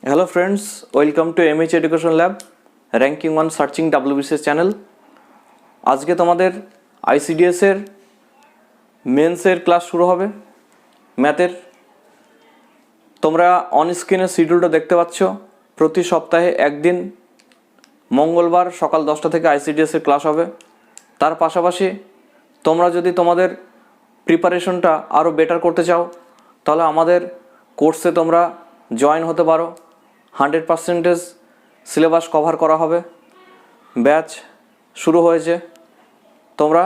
Hello friends, welcome to MH Education Lab, ranking 1 searching WBCS channel. আজকে তোমাদের ICDS এর মেন্সের class শুরু হবে ম্যাথের। তোমরা অন স্ক্রিনে শিডিউলটা দেখতে পাচ্ছ। প্রতি সপ্তাহে একদিন মঙ্গলবার সকাল 10টা থেকে ICDS এর ক্লাস হবে। তার পাশাপাশি তোমরা যদি তোমাদের প্রিপারেশনটা আরও বেটার করতে চাও তাহলে আমাদের কোর্সে তোমরা জয়েন হতে পারো। 100% সিলেবাস কভার করা হবে। ব্যাচ শুরু হয়েছে, তোমরা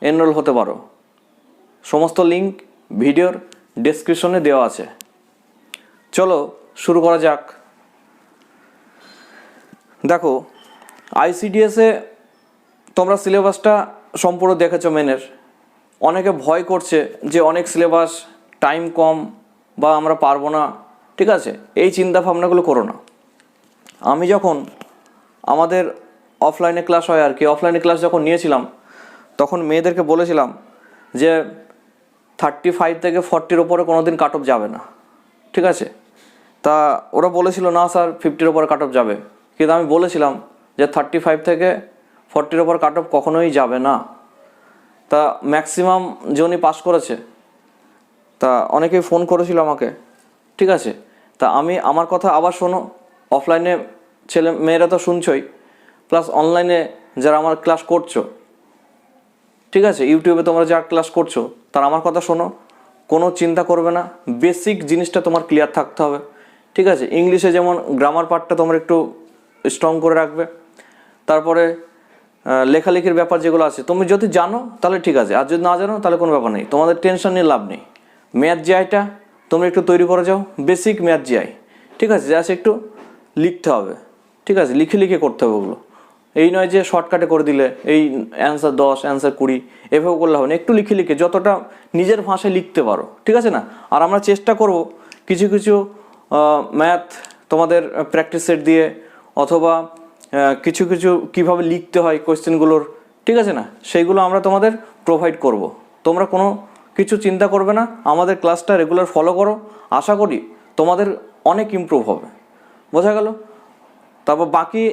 এনরোল হতে পারো। সমস্ত লিঙ্ক ভিডিওর ডেসক্রিপশনে দেওয়া আছে। চলো শুরু করা যাক। দেখো, ICDS-এ তোমরা সিলেবাসটা সম্পূর্ণ দেখেছো মেনের। অনেকে ভয় করছে যে অনেক সিলেবাস, টাইম কম বা আমরা পারবো না, ঠিক আছে? এই চিন্তা ভাবনাগুলো করো না। আমি যখন আমাদের অফলাইনে ক্লাস হয় আর কি, অফলাইনে ক্লাস যখন নিয়েছিলাম তখন মেয়েদেরকে বলেছিলাম যে 35 থেকে 40-র ওপরে কোনো দিন কাট অফ যাবে না, ঠিক আছে? তা ওরা বলেছিল না স্যার 50-র ওপরে কাট অফ যাবে, কিন্তু আমি বলেছিলাম যে 35 থেকে 40-র ওপর কাট অফ কখনোই যাবে না। তা ম্যাক্সিমাম জনই পাস করেছে। তা অনেকেই ফোন করেছিল আমাকে, ঠিক আছে? তা আমি আমার কথা আবার শোনো, অফলাইনে ছেলে মেয়েরা তো শুনছই, প্লাস অনলাইনে যারা আমার ক্লাস করছো, ঠিক আছে, ইউটিউবে তোমরা যা ক্লাস করছো তার আমার কথা শোনো। কোনো চিন্তা করবে না, বেসিক জিনিসটা তোমার ক্লিয়ার থাকতে হবে, ঠিক আছে? ইংলিশে যেমন গ্রামার পার্টটা তোমরা একটু স্ট্রং করে রাখবে। তারপরে লেখালেখির ব্যাপার যেগুলো আছে তুমি যদি জানো তাহলে ঠিক আছে, আর যদি না জানো তাহলে কোনো ব্যাপার নেই, তোমাদের টেনশন নিয়ে লাভ নেই। ম্যাথ জিআইটা তোমরা একটু তৈরি করে যাও, বেসিক ম্যাথ জিআই, ঠিক আছে? জাস্ট একটু লিখতে হবে, ঠিক আছে? লিখে লিখে করতে হবে ওগুলো। এই নয় যে শর্টকাটে করে দিলে এই অ্যান্সার 10 অ্যান্সার 20 এভাবে করলে হবে না। একটু লিখে লিখে যতটা নিজের ভাষায় লিখতে পারো, ঠিক আছে না? আর আমরা চেষ্টা করব কিছু কিছু ম্যাথ তোমাদের প্র্যাকটিস সেট দিয়ে, অথবা কিছু কিছু কীভাবে লিখতে হয় কোয়েশ্চেনগুলোর, ঠিক আছে না, সেইগুলো আমরা তোমাদের প্রোভাইড করব। তোমরা কোনো কিছু চিন্তা করবে না, আমাদের ক্লাসটা রেগুলার ফলো করো, আশা করি তোমাদের অনেক ইমপ্রুভ হবে। বোঝা গেল? তারপর বাকি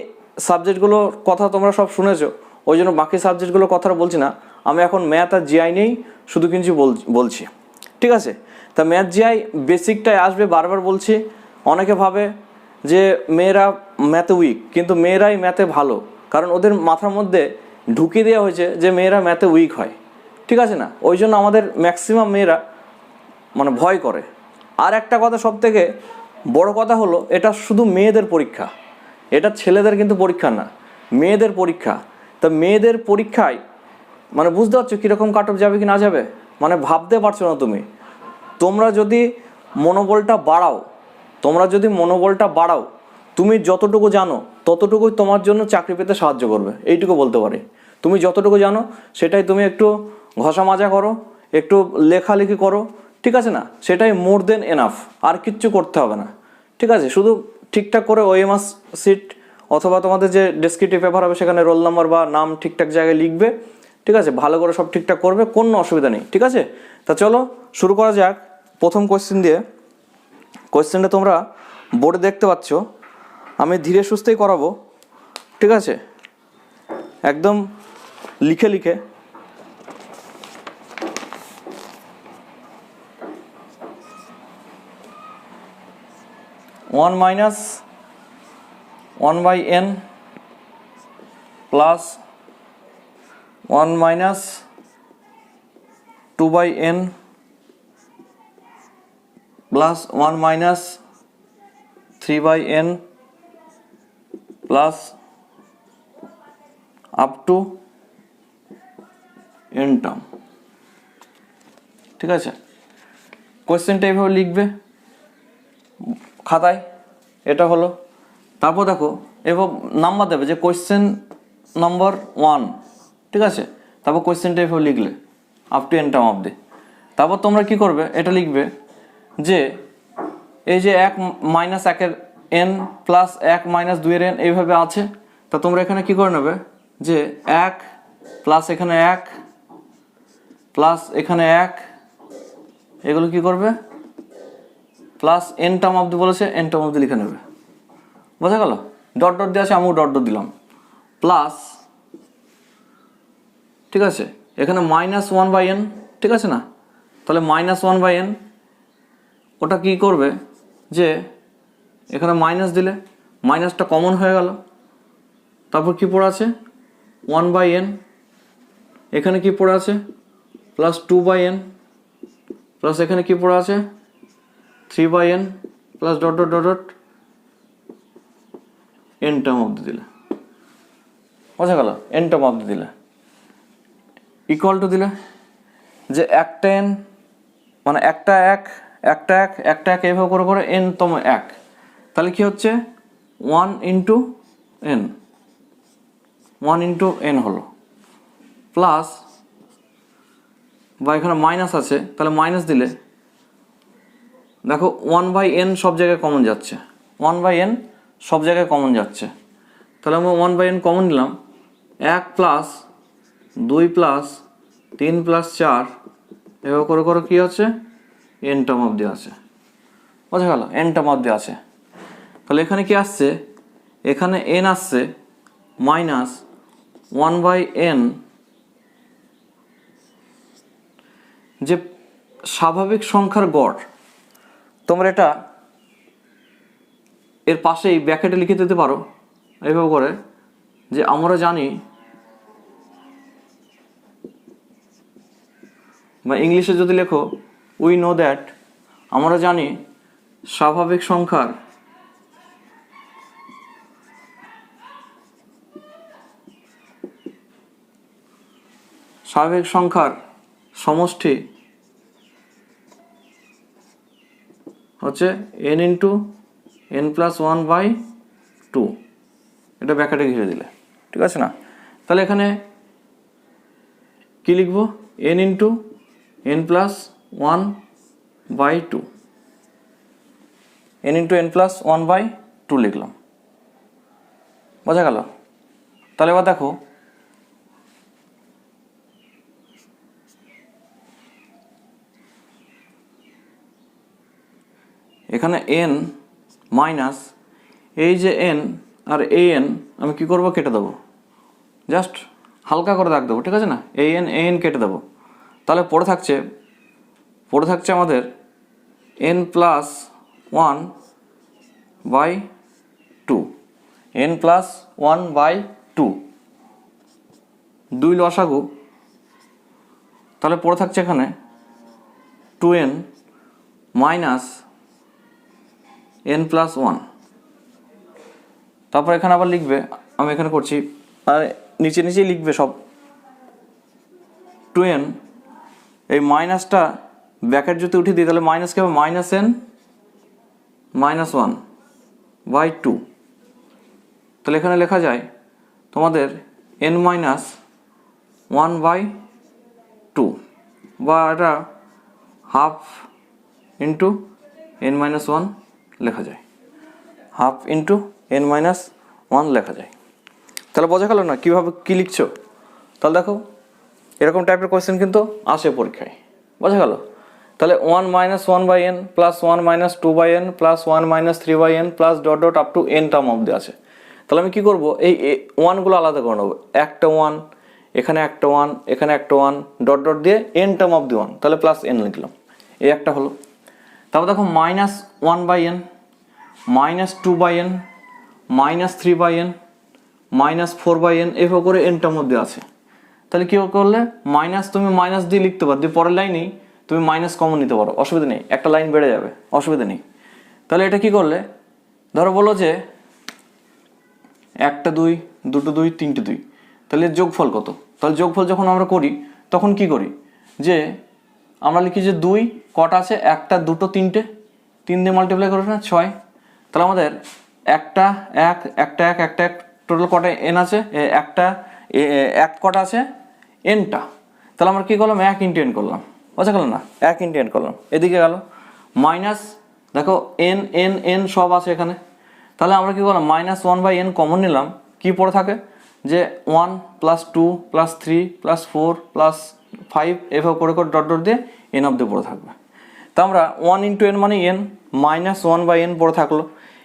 সাবজেক্টগুলোর কথা তোমরা সব শুনেছো, ওই জন্য বাকি সাবজেক্টগুলোর কথা বলছি না। আমি এখন ম্যাথ আর জিআই নেই শুধু কিছু বলছি, ঠিক আছে? তা ম্যাথ জিআই বেসিকটাই আসবে, বারবার বলছি। অনেকে ভাবে যে মেয়েরা ম্যাথে উইক, কিন্তু মেয়েরাই ম্যাথে ভালো, কারণ ওদের মাথার মধ্যে ঢুকিয়ে দেওয়া হয়েছে যে মেয়েরা ম্যাথে উইক হয়, ঠিক আছে না? ওই জন্য আমাদের ম্যাক্সিমাম মেয়েরা মানে ভয় করে। আর একটা কথা, সব থেকে বড় কথা হলো, এটা শুধু মেয়েদের পরীক্ষা, এটা ছেলেদের কিন্তু পরীক্ষা না, মেয়েদের পরীক্ষা। তা মেয়েদের পরীক্ষায় মানে বুঝতে পারছো কীরকম কাট অফ যাবে কি না যাবে, মানে ভাবতে পারছো না তুমি। তোমরা যদি মনোবলটা বাড়াও, তুমি যতটুকু জানো ততটুকুই তোমার জন্য চাকরি পেতে সাহায্য করবে, এইটুকু বলতে পারি। তুমি যতটুকু জানো সেটাই তুমি একটু ঘষা মাজা করো, একটু লেখালেখি করো, ঠিক আছে না? সেটাই মোর দেন এনাফ, আর কিচ্ছু করতে হবে না, ঠিক আছে? শুধু ঠিকঠাক করে ওএমআর সিট অথবা তোমাদের যে ডেসক্রিপটিভ পেপার হবে সেখানে রোল নাম্বার বা নাম ঠিকঠাক জায়গায় লিখবে, ঠিক আছে? ভালো করে সব ঠিকঠাক করবে, কোনো অসুবিধা নেই, ঠিক আছে? তা চলো শুরু করা যাক প্রথম কোয়েশ্চেন দিয়ে। কোয়েশ্চেনটা তোমরা বোর্ডে দেখতে পাচ্ছ, আমি ধীরে সুস্থেই করাবো, ঠিক আছে? একদম লিখে লিখে। One minus 1/n plus 1 minus 2/n plus 1 minus 3/n plus up to n term, ঠিক আছে? কোয়েশ্চেনটা এইভাবে লিখবে খাতায়, এটা হলো। তারপর দেখো এভাবে নাম্বার দেবে যে কোয়েশ্চেন নম্বর 1, ঠিক আছে? তারপর কোয়েশ্চেনটা এভাবে লিখলে আপ টু n টার্ম অবধি। তারপর তোমরা কি করবে, এটা লিখবে যে এই যে 1 মাইনাস 1-এর n প্লাস 1 মাইনাস 2-এর n এইভাবে আছে। তা তোমরা এখানে কি করে নেবে যে 1 প্লাস এখানে 1 প্লাস এখানে 1, এগুলো কি করবে প্লাস এন টার্ম অবধি বলেছে, এন টার্ম অবধি লিখে নেবে, বোঝা গেল? ডট ডট দিয়ে আছে, আমিও ডট ডট দিলাম, প্লাস, ঠিক আছে, এখানে -1/n, ঠিক আছে না? তাহলে -1/n ওটা কি করবে যে এখানে মাইনাস দিলে মাইনাসটা কমন হয়ে গেল, তারপর কি পড়ে আছে 1/n, এখানে কি পড়ে আছে +2/n, প্লাস এখানে কি পড়ে আছে 3/n, plus dot dot dot dot n term অবধি দিলে, বোঝা গেল? n টার্ম অবধি দিলে ইকুয়াল টু দিলে যে একটা n মানে একটা এক একটা এক একটা এক এইভাবে করে করে n তম এক, তাহলে কি হচ্ছে 1 ইন্টু n, 1 ইন্টু n হলো, প্লাস বা এখানে মাইনাস আছে, তাহলে মাইনাস দিলে দেখো 1/n সব জায়গায় কমন যাচ্ছে, 1/n সব জায়গায় কমন যাচ্ছে, তাহলে আমরা 1/n কমন নিলাম, 1 প্লাস 2 প্লাস 3 প্লাস 4 এভাবে করে করে কী আছে n টার্ম অবধি আছে, বোঝা গেল? n টার্ম অবধি আছে। তাহলে এখানে কি আসছে, এখানে n আসছে -1/n, যে স্বাভাবিক সংখ্যার গড়। তোমরা এটা এর পাশেই ব্র্যাকেটে লিখে দিতে পারো এইভাবে করে, যে আমরা জানি বা ইংলিশে যদি লেখো উই নো দ্যাট, আমরা জানি স্বাভাবিক সংখ্যার সমষ্টি হচ্ছে n ইন্টু n প্লাস 1/2, এটা ব্র্যাকেটে ঘিরে দিলে, ঠিক আছে না? তাহলে এখানে কি লিখবো, n into n plus 1/2, n into n plus 1/2 লিখলাম, বোঝা গেল? তাহলে এবার দেখো এখানে n মাইনাস এই যে n আর an আমি কি করব, কেটে দেবো, জাস্ট হালকা করে দাগ দেবো, ঠিক আছে না? an কেটে দেবো, তাহলে পড়ে থাকছে আমাদের n প্লাস 1/2, n প্লাস 1/2, 2 লসাগু, তাহলে পড়ে থাকছে এখানে 2n মাইনাস n প্লাস 1, তারপর এখানে আবার লিখবে, আমি এখানে করছি আর নিচেই লিখবে সব, 2n, এই মাইনাসটা ব্র্যাকেট যদি উঠিয়ে দিই তাহলে মাইনাস কি হবে, -n মাইনাস 1/2, তাহলে এখানে লেখা যায় তোমাদের n মাইনাস 1/2, বা এটা হাফ ইন্টু n মাইনাস 1 লেখা যায়, হাফ ইন্টু n মাইনাস 1 লেখা যায়। তাহলে বোঝা গেল না কীভাবে কী লিখছো? তাহলে দেখো এরকম টাইপের কোয়েশ্চেন কিন্তু আসে পরীক্ষায়, বোঝা গেল? তাহলে 1 - 1/n plus 1 - 2/n plus 1 - 3/n plus dot dot up to n term অবধি আছে। তাহলে আমি কী করবো, এই ওয়ানগুলো আলাদা করে নেবো, একটা 1 এখানে একটা 1 এখানে একটা 1 ডট ডট দিয়ে n টার্ম অবধি 1, তাহলে প্লাস n লিখলাম, এই একটা হলো। তারপর দেখো -1/n -2/n -3/n -4/n এভাবে করে n টার মধ্যে আছে। তাহলে কী করলে মাইনাস, তুমি মাইনাস দিয়ে লিখতে পারো, দিয়ে পরের লাইনেই তুমি মাইনাস কমন নিতে পারো, অসুবিধা নেই, একটা লাইন বেড়ে যাবে, অসুবিধা নেই। তাহলে এটা কি করলে, ধরো বলো যে একটা 2 দুটো 2 তিনটে 2, তাহলে যোগফল কত? তাহলে যোগফল যখন আমরা করি তখন কি করি, যে আমরা লিখি যে 2 কটা আছে, একটা দুটো তিনটে, 3 দিয়ে মাল্টিপ্লাই করে না 6, তাহলে আমাদের একটা এক একটা এক একটা এক টোটাল কটা n আছে, একটা এক কটা আছে nটা, তাহলে আমরা কী করলাম 1 ইন্টু n করলাম, বোঝা গেল না? 1 ইন্টু n করলাম, এদিকে গেল মাইনাস, দেখো n n n সব আছে এখানে, তাহলে আমরা কী করলাম -1/n কমন নিলাম, কী পড়ে থাকে যে 1 প্লাস 2 প্লাস 3 প্লাস 4 প্লাস 5 এভাবে করে করে ডট ডট দিয়ে n অব্দি পড়ে থাকবে। তা আমরা 1 ইন্টু n মানে n -1/n পড়ে থাকলো,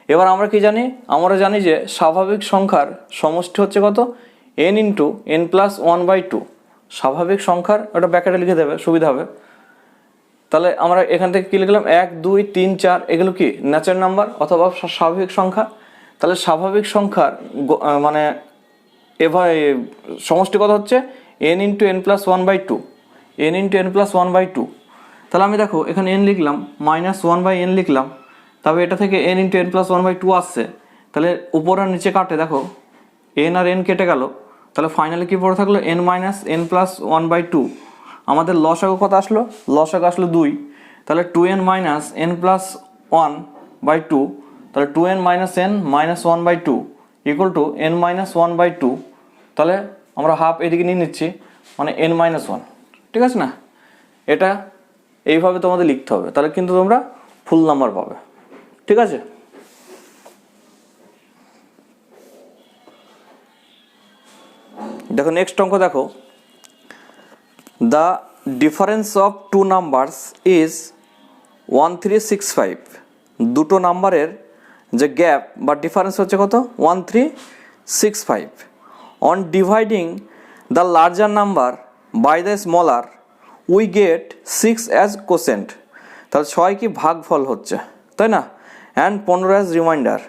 এবার আমরা কি জানি, আমরা জানি যে স্বাভাবিক সংখ্যার সমষ্টি হচ্ছে কত, n ইন্টু n প্লাস 1/2। স্বাভাবিক সংখ্যার ওটা ব্যাকেটে লিখে দেবে, সুবিধা হবে। তাহলে আমরা এখান থেকে কী লিখলাম, 1 2 3 4 এগুলো কি ন্যাচারাল নাম্বার অথবা স্বাভাবিক সংখ্যা। তাহলে স্বাভাবিক সংখ্যার মানে এবার সমষ্টি কত হচ্ছে, n into n plus 1/2, n into n plus 1/2। তাহলে আমি দেখো এখানে n লিখলাম, -1/n লিখলাম, তবে এটা থেকে n ইন্টু n প্লাস 1/2 আসছে। তাহলে উপর আর নিচে কাটে, দেখো n আর n কেটে গেল, তাহলে ফাইনালি কি পড়ে থাকলো, n মাইনাস n প্লাস 1/2। আমাদের লসাগু কত আসলো, লসাগু আসলো 2। তাহলে 2n মাইনাস n প্লাস 1/2, তাহলে 2n minus n minus 1/2 equal to n minus 1/2। তাহলে আমরা হাফ এদিকে নিয়ে নিচ্ছি, মানে n মাইনাস 1। ঠিক আছে না, এটা এইভাবে তোমাদের লিখতে হবে, তাহলে কিন্তু তোমরা ফুল নাম্বার পাবে। ঠিক আছে, দেখো নেক্সট অঙ্ক দেখো, the difference of two numbers is 1365। দুটো নাম্বারের যে গ্যাপ বা ডিফারেন্স হচ্ছে কত, 1365। On dividing the larger number by the smaller we get 6 as quotient. তাহলে 6 কি ভাগফল হচ্ছে, তাই না, অ্যান্ড 15 অ্যাজ রিমাইন্ডার,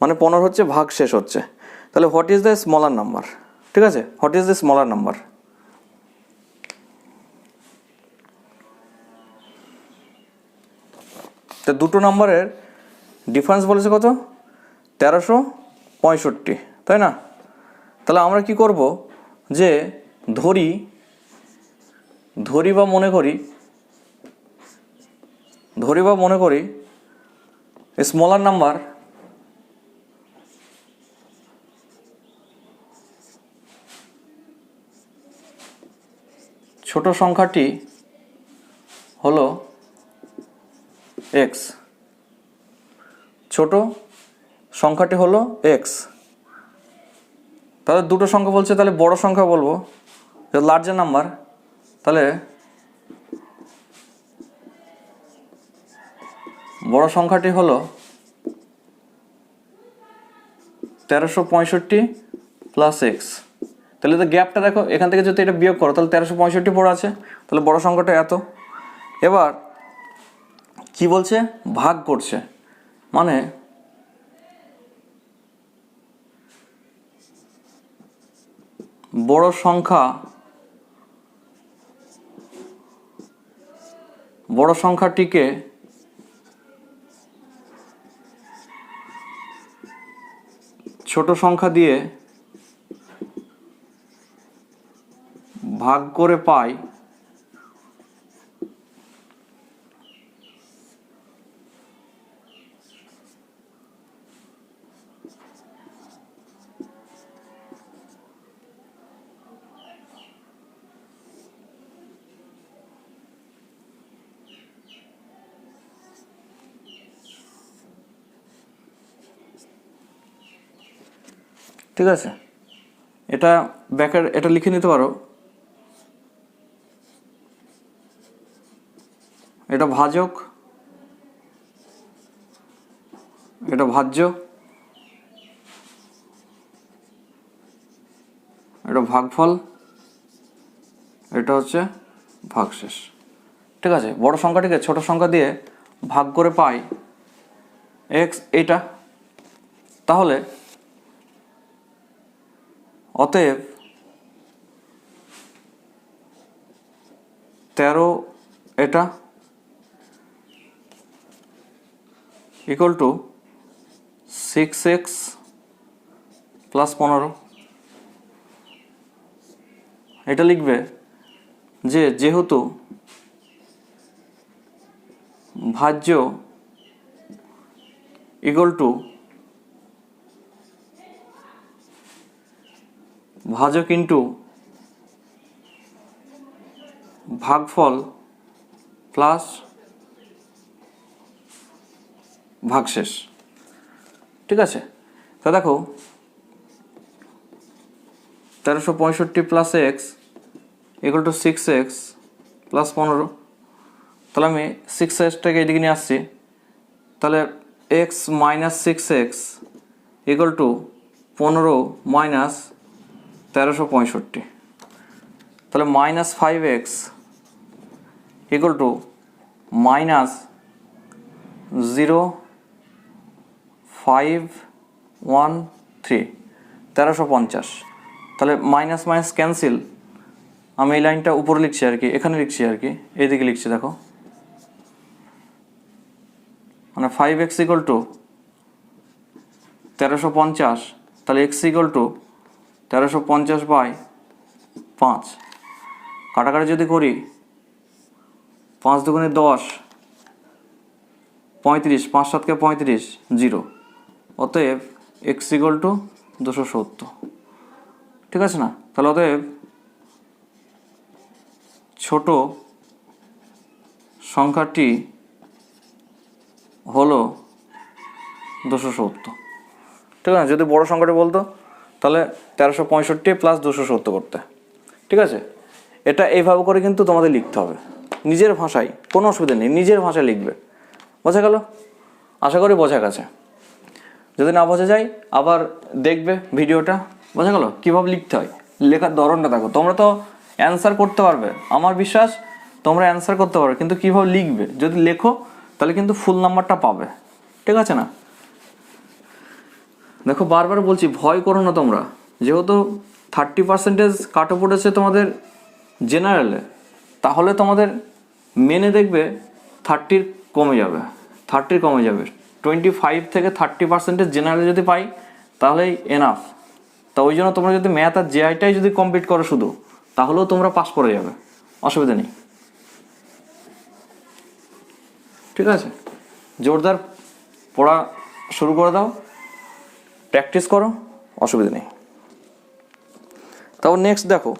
মানে 15 হচ্ছে ভাগ শেষ হচ্ছে। তাহলে what is the smaller number, ঠিক আছে, what is the smaller number. তো দুটো নাম্বারের ডিফারেন্স বলেছে কত, 1365, তাই না। তাহলে আমরা কি করব, যে ধরি বা মনে করি স্মলার নাম্বার ছোট সংখ্যাটি হলো x, ছোট সংখ্যাটি হলো x। তাহলে দুটো সংখ্যা বলছে, তাহলে বড় সংখ্যা বলবো, লার্জার নাম্বার। তাহলে বড় সংখ্যাটি হলো 1365 প্লাস x। তাহলে তো গ্যাপটা দেখো, এখান থেকে যদি এটা বিয়োগ করো তাহলে 1365 পড়ে আছে, তাহলে বড় সংখ্যাটা এত। এবার কি বলছে, ভাগ করছে, মানে বড় সংখ্যাটিকে ছোট সংখ্যা দিয়ে ভাগ করে পাই ঠিক আছে। এটা ব্যাকের এটা লিখে নিতে পারো, এটা ভাজক, এটা ভাজ্য, এটা ভাগফল, এটা হচ্ছে ভাগশেষ। ঠিক আছে, বড় সংখ্যাটিকে ছোট সংখ্যা দিয়ে ভাগ করে পাই x, এটা। তাহলে অতএব 13 এটা ইকুয়াল টু 6x প্লাস 15। এটা লিখবে যে যেহেতু ভাজ্য ইকুয়াল টু ভাজক ইন্টু ভাগফল প্লাস ভাগশেষ। ঠিক আছে, তা দেখো 1365 plus x equal to 6x plus 15। তাহলে আমি 6xটাকে এদিকে নিয়ে আসছি, তাহলে x minus 6x equal to 15 minus 1365, তাহলে minus 5x equal to minus 0513, 1350। তাহলে মাইনাস মাইনাস ক্যান্সেল, আমি এই লাইনটা উপরে লিখছি আর কি, এখানে লিখছি আর কি, এইদিকে লিখছি দেখো, মানে 5x ইকুয়াল টু 1350, তাহলে x ইকুয়াল টু 1350/5। কাটাকাটি যদি করি 5 দুগুণে 10, 35, 5 7 35, 0। অতএব x ইকুয়াল টু 270, ঠিক আছে না? তাহলে অতএব ছোট সংখ্যাটি হলো 270, ঠিক আছে? যদি বড় সংখ্যাটি বলতো তাহলে 1365 প্লাস 270 করতে, ঠিক আছে? এটা এইভাবে করে কিন্তু তোমাদের লিখতে হবে নিজের ভাষায়, কোনো অসুবিধা নেই, নিজের ভাষায় লিখবে। বোঝা গেল? আশা করি বোঝা গেছে। যদি না বোঝা যায় আবার দেখবে ভিডিওটা। বোঝা গেল কীভাবে লিখতে হয়? লেখার ধরনটা দেখো, তোমরা তো অ্যান্সার করতে পারবে, আমার বিশ্বাস তোমরা অ্যান্সার করতে পারবে, কিন্তু কীভাবে লিখবে যদি লেখো তাহলে কিন্তু ফুল নাম্বারটা পাবে, ঠিক আছে না? দেখো বারবার বলছি, ভয় করো না তোমরা, যেহেতু 30% কাট অফ উঠেছে তোমাদের জেনারেলে, তাহলে তোমাদের মেনে দেখবে 30 কমে যাবে, 25 থেকে 30% জেনারেলে যদি পাই তাহলেই এনাফ। তা ওই জন্য তোমরা যদি ম্যাথ আর জেআইটাই যদি কমপ্লিট করো শুধু, তাহলেও তোমরা পাস করে যাবে, অসুবিধা নেই, ঠিক আছে? জোরদার পড়া শুরু করে দাও, প্র্যাকটিস করো, অসুবিধা নেই। তাও নেক্সট দেখো,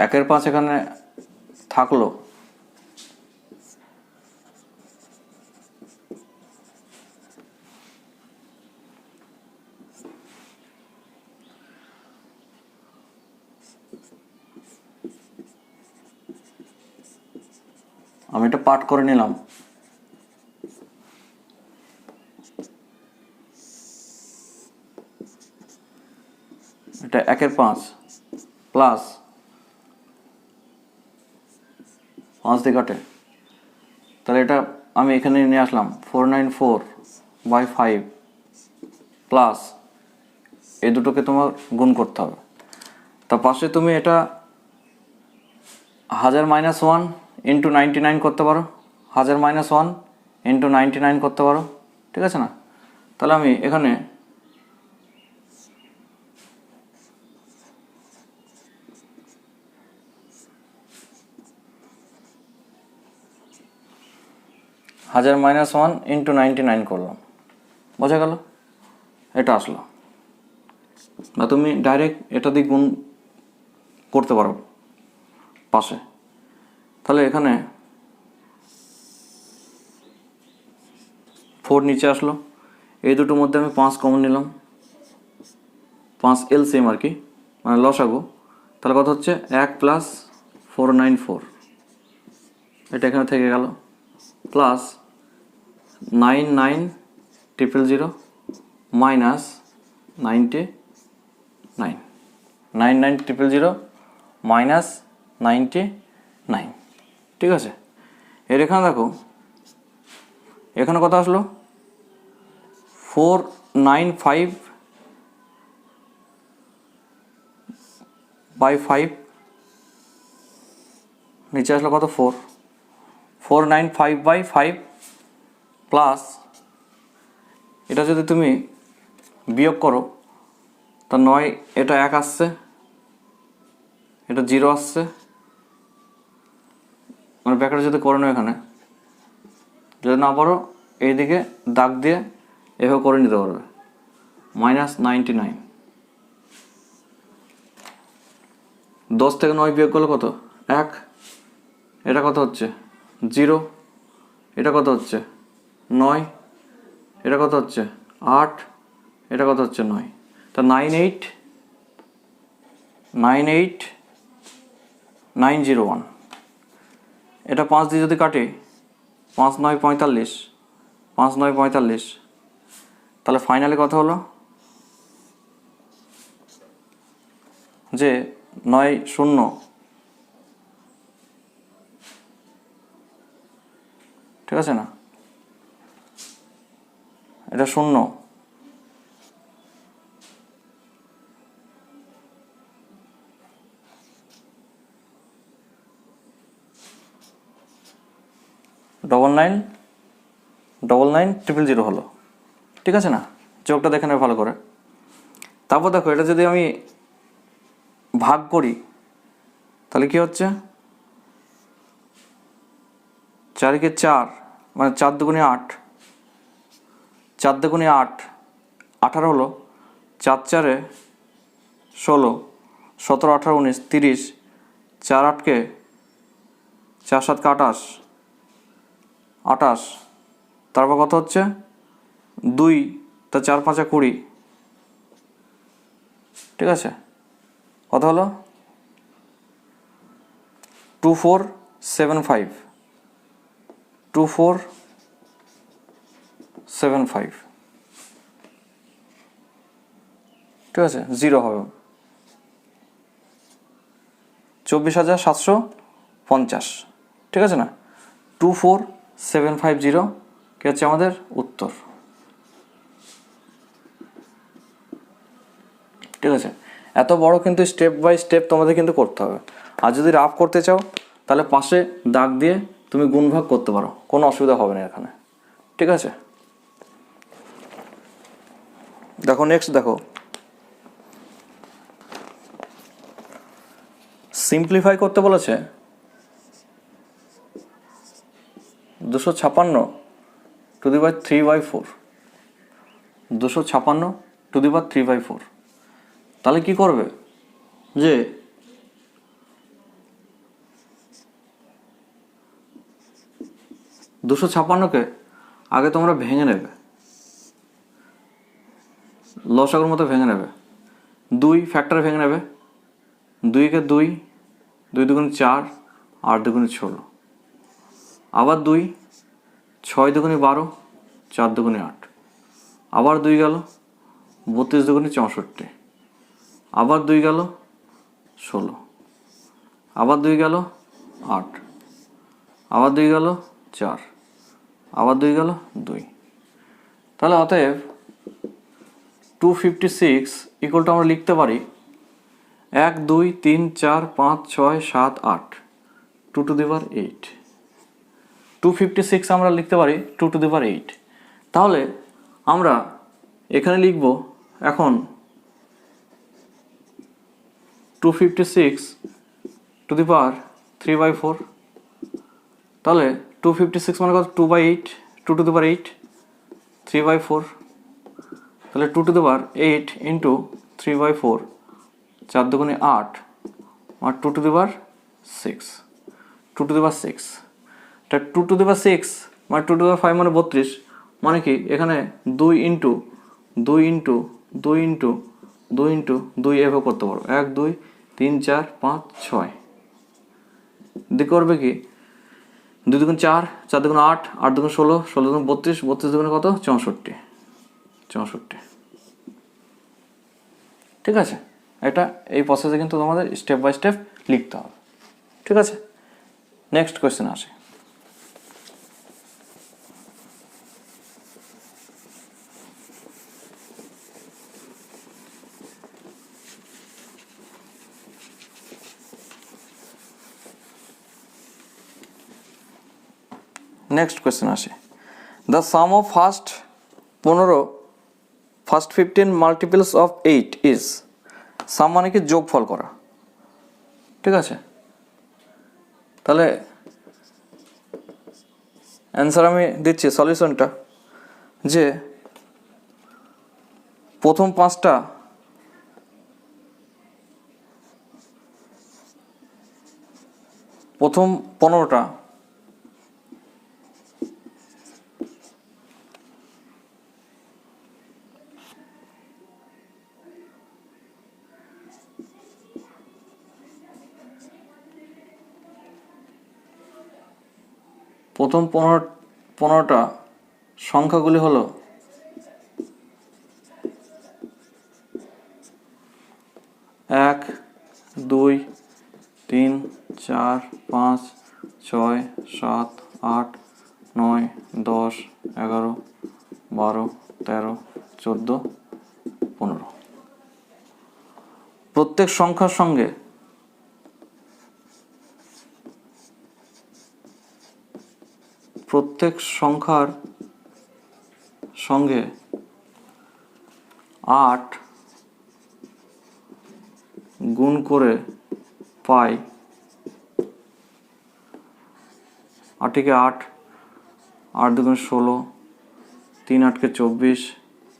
একের 5 এখানে থাকলো, আমি এটা পাঠ করে নিলাম। এটা 1/5 প্লাস 5 দিয়ে কাটে, তাহলে এটা আমি এখানে নিয়ে আসলাম 494/5 প্লাস এই দুটোকে তোমার গুণ করতে হবে। তার পাশে তুমি এটা 1000 - 1 ইন্টু 99 করতে পারো, 1000 - 1 ইন্টু 99 করতে পারো, ঠিক আছে না? তাহলে আমি এখানে হাজার -1 ইন্টু 99 করলাম, বোঝা গেল? এটা আসলো, বা তুমি ডাইরেক্ট এটা দিয়ে গুণ করতে পারো পাশে। তাহলে এখানে 4 নিচে আসলো, এই দুটোর মধ্যে আমি 5 কমন নিলাম, 5 এলসিএম আর কি, মানে লসাগু। তাহলে কত হচ্ছে 1 প্লাস 494, এটা এখানে থেকে গেল, প্লাস 99,000 মাইনাস 99, 99,000 মাইনাস 99, ঠিক আছে? এর এখানে দেখো, এখানে কত আসলো 495/5, নিচে আসলো কত 495/5 প্লাস এটা যদি তুমি বিয়োগ করো তা 9, এটা 1 আসছে, এটা 0 আসছে, মানে ব্যাকেটে যদি করে নাও, এখানে যদি না পারো এইদিকে দাগ দিয়ে এভাবে করে নিতে পারবে, -99। 10 থেকে 9 বিয়োগ করলে কত? 1। এটা কত হচ্ছে? 0। এটা কত হচ্ছে? 9। এটা কত হচ্ছে? 8। এটা কত হচ্ছে? 9। তা 98901। এটা 5 দিয়ে যদি কাটি, 5 9 45, 5 9 45, তাহলে ফাইনালি কত হলো? যে 9 0, ঠিক আছে না? এটা 0, ডবল নাইন 000 হলো, ঠিক আছে না? যোগটা দেখে নেবে ভালো করে। তারপর দেখো, এটা যদি আমি ভাগ করি তাহলে কি হচ্ছে? 4 × 4 মানে 4 দুগুণে 8, 4 দুগুণে 8 18 হলো, 4 4 16, 17 18 19 30, 4 8 কে 4 7 কে 28, তারপর কত হচ্ছে? 2, তা 4 5 20, ঠিক আছে? কত হলো? 2475, 2475, ঠিক আছে? 0 হবে 24,750, ঠিক আছে না? 24750 কি হচ্ছে আমাদের উত্তর, ঠিক আছে? এত বড় কিন্তু স্টেপ বাই স্টেপ তোমাদের কিন্তু করতে হবে। আর যদি রাফ করতে চাও তাহলে পাশে দাগ দিয়ে তুমি গুণ ভাগ করতে পারো, কোনো অসুবিধা হবে না এখানে, ঠিক আছে? দেখো নেক্সট, দেখো সিম্পলিফাই করতে বলেছে 256 to the power 3/4, 256 to the পাওয়ার 3/4। তাহলে কি করবে? যে 256কে আগে তোমরা ভেঙে নেবে, লসাগুর মতো ভেঙে নেবে। 2 ফ্যাক্টরে ভেঙে নেবে, 2 কে 2, 2 দুগুণে 4, 8 দুগুণে 16, আবার 2, 6 দুগুণে 12, 4 দুগুণে 8, আবার 2 গেল, 32 দুগুণে 64, আবার 2 গেল 16, আবার 2 গেল 8, আবার 2 গেল 4, আবার 2 গেল 2। তাহলে অতএব 256 ইকুয়াল টু আমরা লিখতে পারি 1 2 3 4 5 6 7 8, 2 টু দি পাওয়ার 8। 256 আমরা লিখতে পারি 2 টু দি পাওয়ার 8। তাহলে আমরা এখানে লিখব এখন 256 টু দি পাওয়ার 3/4। তাহলে 256 মানে কত? 2/8, 2 টু দি পাওয়ার 8, 3/4। তাহলে 2 টু দি পাওয়ার 8 ইন্টু 3/4, 4 দুগুণে 8, আর 2 to the power 6, 2 to the পাওয়ার 6। এটা 2 টু দি পাওয়ার 6 মানে 2 টু দি পাওয়ার 5 মানে 32, মানে কি এখানে 2 ইন্টু 2 ইন্টু 2 ইন্টু 2 ইন্টু 2 এভাবে করতে পারো। 1 2 3 4 5 6 দিকে করবে কি 2 দুগুণ 4, 4 দুগুণ 8, 8 দুগুণ 16, 16 দুগুণ 32, 32 দুগুণে কত? 64, 64, ঠিক আছে? এটা এই প্রসেসে কিন্তু তোমাদের স্টেপ বাই স্টেপ লিখতে হবে, ঠিক আছে? নেক্সট কোয়েশ্চেন আসে। নেক্সট কোয়েশ্চেন আসে, the sum of first 15 multiples of 8 is. Sum মানে কি যোগফল করা, ঠিক আছে? তাহলে অ্যান্সার আমি দিচ্ছি সলিউশনটা, যে প্রথম 5টা প্রথম 15টা সংখ্যাগুলি হলো 1 2 3 4 5 6 7 8 9 10 11 12 13 14 15। প্রত্যেক সংখ্যার সঙ্গে সঙ্গে 8 গুণ করে পাই 8 8 8 2 16, 3 8 24,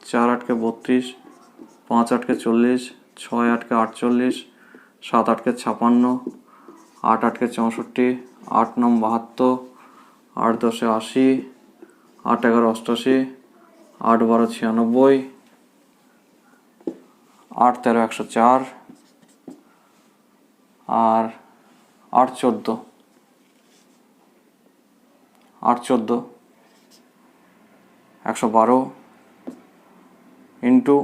4 8 32, 5 8 40, 6 8 48, 7 8 56, 8 8 64, 8 9 72, 8 10 80, 8 11 88, 8 12 96, 8 13 104 আর 8 14 112 ইন্টু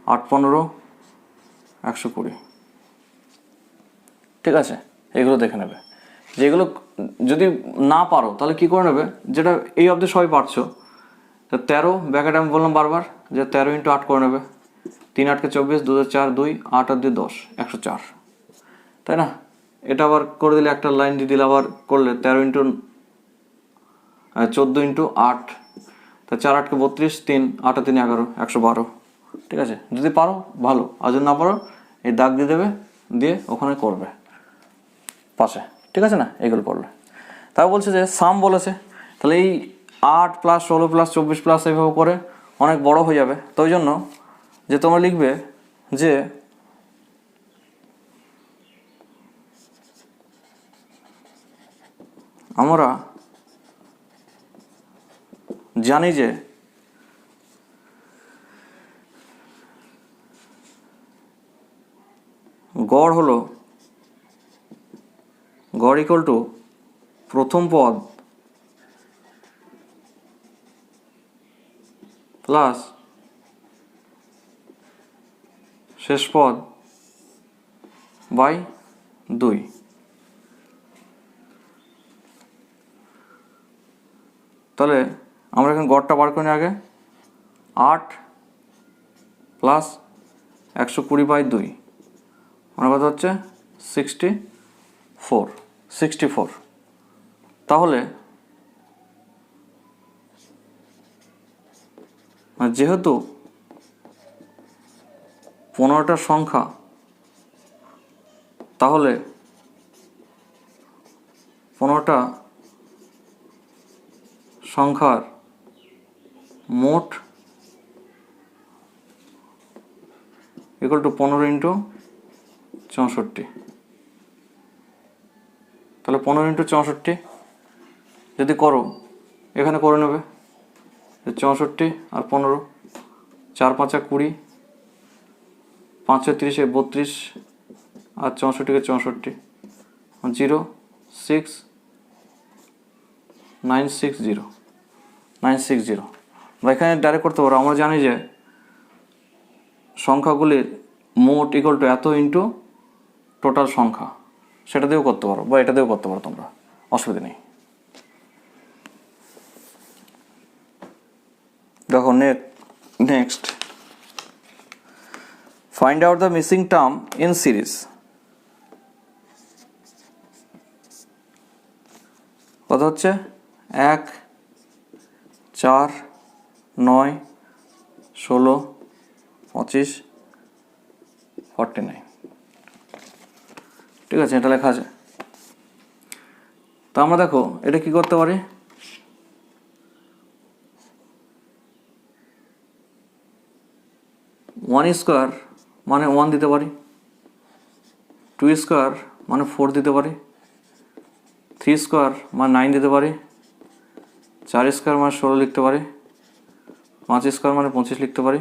8 15 120। ঠিক আছে, এগুলো দেখে নেবে। যেগুলো যদি না পারো তাহলে কি করে নেবে, যেটা এই অবধি সবাই পারছো, 13 ব্যাকেট আমি বললাম বারবার যে 13 ইন্টু 8 করে নেবে, 3 8 24, 2 4 2, 8 আর 2 10, 104, তাই না? এটা আবার করে দিলে, একটা লাইন দিয়ে দিলে আবার করলে 13 ইন্টু 14 ইন্টু 8, তা 4 8 32, 3 8 3 11, 112। ঠিক আছে, যদি পারো ভালো, আর যদি না পারো এই দাগ দিয়ে দেবে, দিয়ে ওখানে করবে পাশে। ঠিক আছে না, এগুলো করলে। তারপর বলছে যে সাম বলেছে, তাহলে এই 8 + 16 + 24 এইভাবে করে অনেক বড় হয়ে যাবে। তো ওই জন্য যে তোমরা লিখবে যে আমরা জানি যে গড় হলো ইকুয়াল টু প্রথম পদ প্লাস শেষ পদ বাই 2। তাহলে আমরা এখানে গড়টা বার করি আগে, 8 প্লাস 120/2 আমার কথা হচ্ছে 64। তাহলে যেহেতু 15টা সংখ্যা, তাহলে 15টা সংখ্যার মোট ইকুয়াল টু 15 ইন্টু 64। তাহলে 15 ইন্টু 64 যদি করো, এখানে করে নেবে 64 আর 15, 4 5 20, 5 30 32 আর 64 64, 0 6 960 বা এখানে ডাইরেক্ট করতে পারো। আমরা জানি যে সংখ্যাগুলির মোট ইকুয়াল টু এত ইন্টু টোটাল সংখ্যা, সেটা দিয়েও করতে পারো বা এটা দিয়েও করতে পারো, তোমরা অসুবিধা নেই। দেখো next, find out the missing term in series. কথা হচ্ছে 1 4 9 16 25 49। ঠিক আছে, এটা লেখা আছে। তো আমরা দেখো এটা কি করতে পারি, 1 স্কোয়ার মানে 1 দিতে পারি, 2 স্কোয়ার মানে 4 দিতে পারি, 3 স্কোয়ার মানে 9 দিতে পারি, 4 স্কোয়ার মানে 16 লিখতে পারি, 5 স্কোয়ার মানে 25 লিখতে পারি।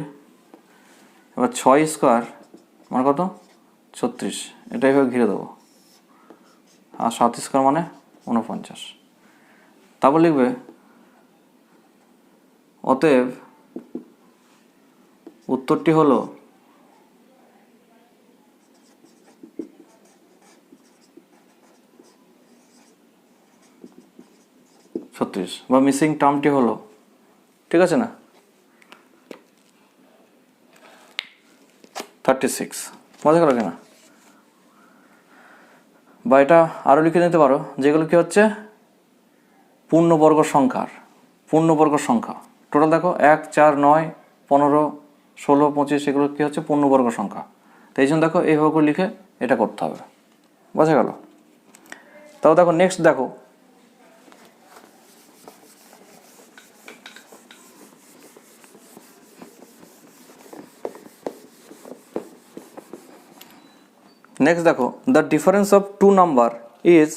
এবার 6 স্কোয়ার মানে কত? 36, এটা এইভাবে ঘিরে দেবো। আর 7 স্কোয়ার মানে 49। তারপর লিখবে অতএব উত্তরটি হলো 36 বা মিসিং টার্মটি হলো, ঠিক আছে না, 36। মজা গেল কিনা? বা এটা আরও লিখে নিতে পারো, যেগুলো কি হচ্ছে পূর্ণবর্গ সংখ্যা। টোটাল দেখো 1, 4, 9, 15, 16, 25, এগুলো কি হচ্ছে পূর্ণবর্গ সংখ্যা। তো এই জন্য দেখো এইভাবে করে লিখে এটা করতে হবে। বোঝা গেল? তাও দেখো নেক্সট দেখো, the difference of two number is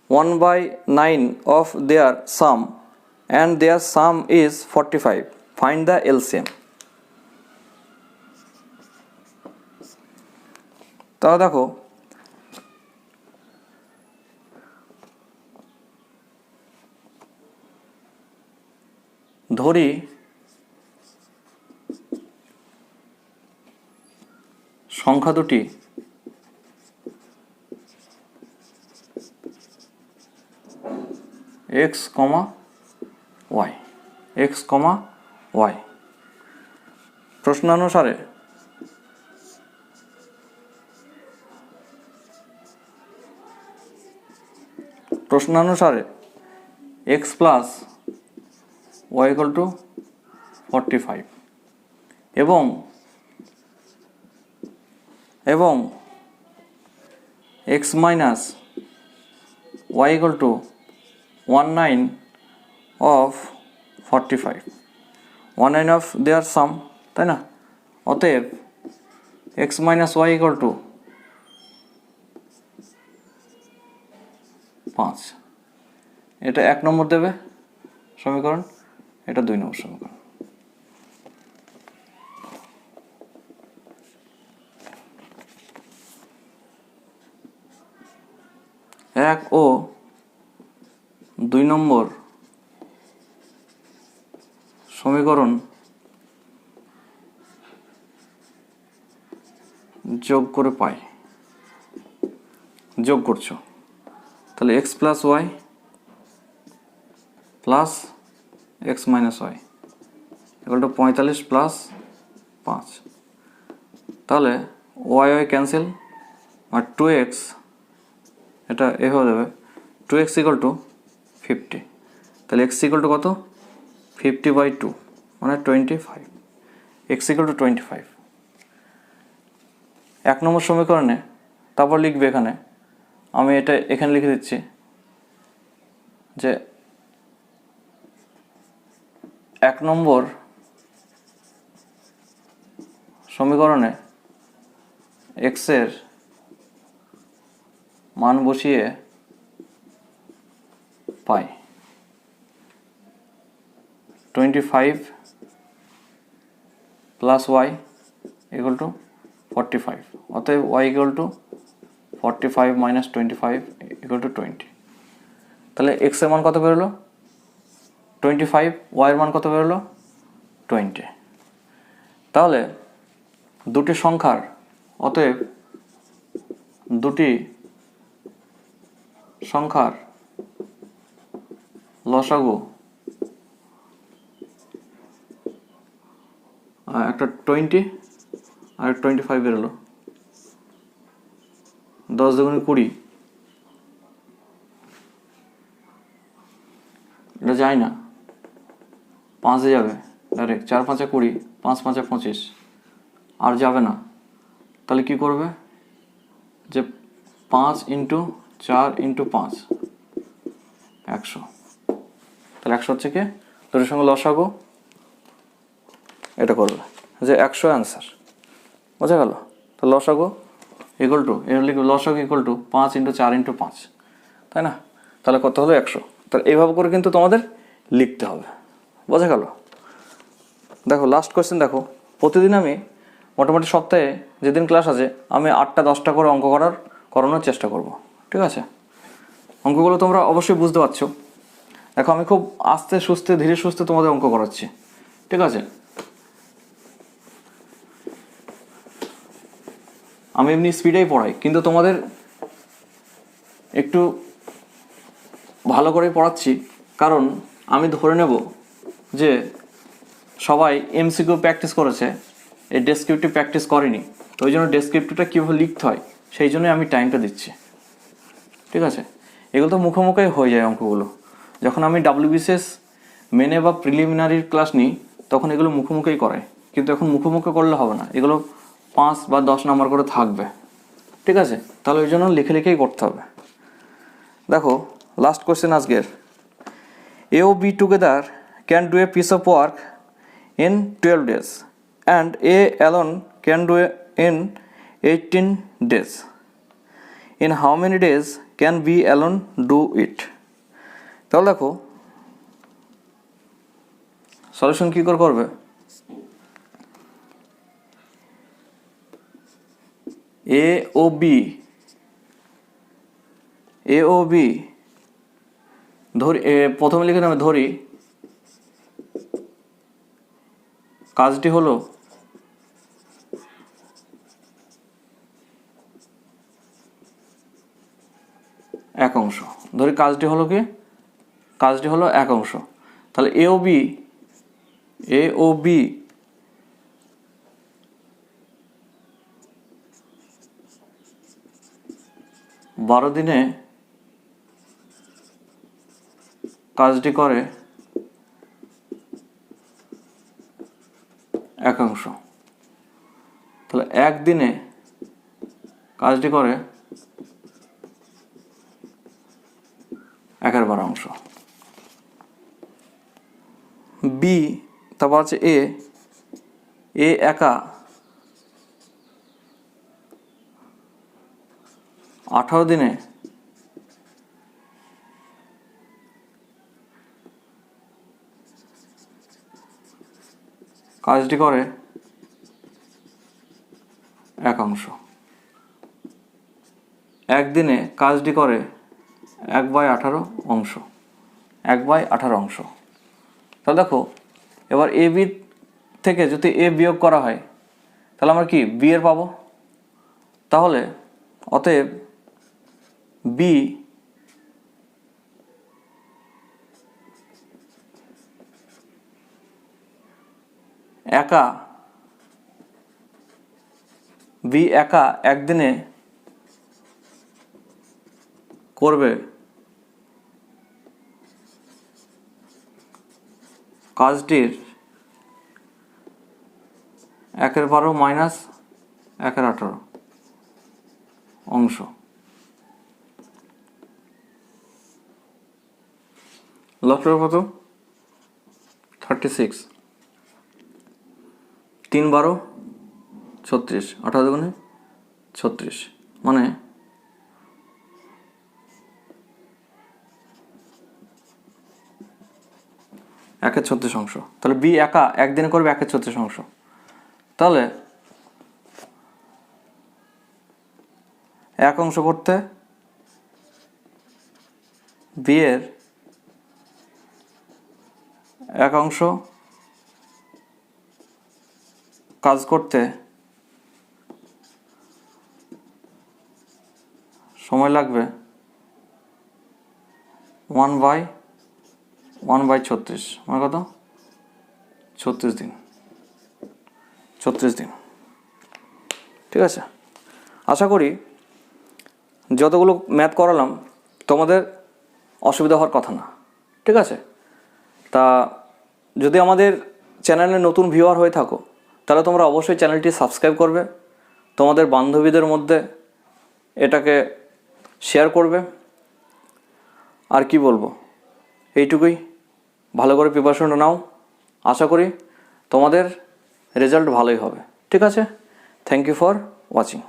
1/9 of their sum and their sum is 45. Find the LCM. তাহলে দেখো ধরি সংখ্যা দুটি x, y, প্রশ্নানুসারে x plus y equal to 45 এবং x minus y equal to 19 of 45, 19 of their sum, তাই না? অতএব x minus y equal to 5। এটা 1 নম্বর দেবে সমীকরণ, এটা 2 নম্বর সমীকরণ। এক ও 2 নম্বর সমীকরণ যোগ করে পাই, যোগ করছো, তাহলে x plus Y plus X minus Y equal to 45 plus 5। তাহলে ওয়াই ক্যান্সেল, আর 2x এটা এভাবে দেবে, 2x ইকুয়াল টু 50। তাহলে x ইকুয়াল টু কত? 50/2 মানে 25। x ইকুয়াল টু 25 1 নম্বর সমীকরণে। তারপর লিখবে এখানে, আমি এটা এখানে লিখে দিচ্ছি যে 1 নম্বর সমীকরণে x এর মান বসিয়ে পাই 25 প্লাস y ইকুয়াল টু 45। অতএব y equal to 45 minus 25 equal to 20। তাহলে x এর মান কত বেরোলো? 25, y এর মান কত বেরোলো? 20। তাহলে দুটি সংখ্যার, অতএব দুটি সংখ্যার লসাগু একটা 20 আর 25 বেরোলো। 10 দুগুণে 20, এটা যায় না, 5 যাবে ডাইরেক্ট, 4 5 20, 5 5 25, আর যাবে না। তাহলে কি করবে যে 5 ইন্টু 4 ইন্টু 5 100। তাহলে 100 হচ্ছে কি দুটোর সঙ্গে লসাগু, এটা করবে যে 100 অ্যান্সার। বোঝা গেল? তো লসাগু ইকুয়াল টু, এর লিখবে লসাগু ইকুয়াল টু 5 ইন্টু 4 ইন্টু 5, তাই না? তাহলে কত হলো 100। তাহলে এইভাবে করে কিন্তু তোমাদের লিখতে হবে, বোঝা গেল? দেখো লাস্ট কোয়েশ্চেন দেখো, প্রতিদিন আমি মোটামুটি সপ্তাহে যেদিন ক্লাস আছে আমি 8টা 10টা করে অঙ্ক করানোর চেষ্টা করব, ঠিক আছে? অঙ্কগুলো তোমরা অবশ্যই বুঝতে পারছো। দেখো আমি খুব আস্তে সুস্তে ধীরে সুস্থে তোমাদের অঙ্ক করাচ্ছি, ঠিক আছে? আমি এমনি স্পিডেই পড়াই, কিন্তু তোমাদের একটু ভালো করে পড়াচ্ছি, কারণ আমি ধরে নেব যে সবাই এমসিকিউ প্র্যাকটিস করেছে, এই ডেসক্রিপটিভ প্র্যাকটিস করেনি। তো ওই জন্য ডেসক্রিপটিভটা কীভাবে লিখতে হয় সেই জন্যই আমি টাইমটা দিচ্ছি, ঠিক আছে? এগুলো তো মুখোমুখি হয়ে যায় অঙ্কগুলো। যখন আমি WBCS মেনে বা প্রিলিমিনারির ক্লাস নিই তখন এগুলো মুখোমুখিই করাই, কিন্তু এখন মুখোমুখি করলে হবে না, এগুলো 5 বা 10 নাম্বার করে থাকবে, ঠিক আছে? তাহলে ওই জন্য লিখে লিখেই করতে হবে। দেখো লাস্ট কোয়েশ্চেন আজকের, A ও B together can do a piece of work in 12 days and A alone can do it in 18 days. In how many days can B alone do it? তাহলে দেখো সলিউশন কী করে করবে, A ও B ধরি, প্রথমে লিখে আমি ধরি কাজটি হলো এক অংশ, ধরি কাজটি হলো কি, কাজটি হলো এক অংশ। তাহলে এ ও বি বারো দিনে কাজটি করে একাংশ। তাহলে একদিনে কাজটি করে 1/12। বি তারপর আছে এ একা 18 দিনে কাজটি করে একাংশ। একদিনে কাজটি করে 1/18 অংশ, 1/18 অংশ। তাহলে দেখো এবার এ বি থেকে যদি এ বিয়োগ করা হয় তাহলে আমরা কি বি এর পাবো। তাহলে অতএব বি একা একদিনে করবে কাজটির 1/12 মাইনাস 1/18 অংশ। লক্ষ্য কত 36, 3 12 36, 18 দুগুণে 36, মানে 1/36 অংশ। তাহলে বি একা একদিনে করবে 1/36 অংশ। তাহলে এক অংশ করতে বি এর এক অংশ কাজ করতে সময় লাগবে 1/36, মানে কত 36 দিন, 36 দিন, ঠিক আছে? আশা করি যতগুলো ম্যাথ করালাম তোমাদের অসুবিধা হওয়ার কথা না, ঠিক আছে? তা যদি আমাদের চ্যানেলে নতুন ভিউয়ার হয়ে থাকো তাহলে তোমরা অবশ্যই চ্যানেলটি সাবস্ক্রাইব করবে, তোমাদের বান্ধবীদের মধ্যে এটাকে শেয়ার করবে। আর কি বলবো, এইটুকুই। ভালো করে প্রিপারেশনটা নাও, আশা করি তোমাদের রেজাল্ট ভালোই হবে, ঠিক আছে? Thank you for watching.